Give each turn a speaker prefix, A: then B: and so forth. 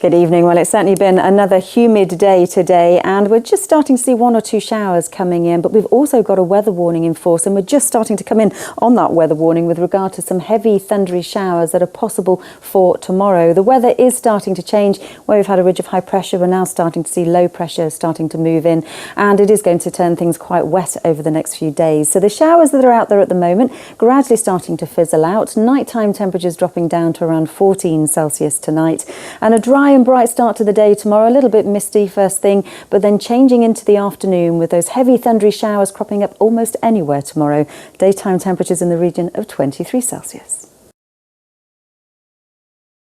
A: Good evening. Well, it's certainly been another humid day today, and we're just starting to see one or two showers coming in, but we've also got a weather warning in force, and we're just starting to come in on that weather warning with regard to some heavy thundery showers that are possible for tomorrow. The weather is starting to change. Where we've had a ridge of high pressure, we're now starting to see low pressure starting to move in, and it is going to turn things quite wet over the next few days. So the showers that are out there at the moment gradually starting to fizzle out. Nighttime temperatures dropping down to around 14 Celsius tonight, and a dry and bright start to the day tomorrow. A little bit misty first thing, but then changing into the afternoon with those heavy thundery showers cropping up almost anywhere tomorrow. Daytime temperatures in the region of 23 Celsius.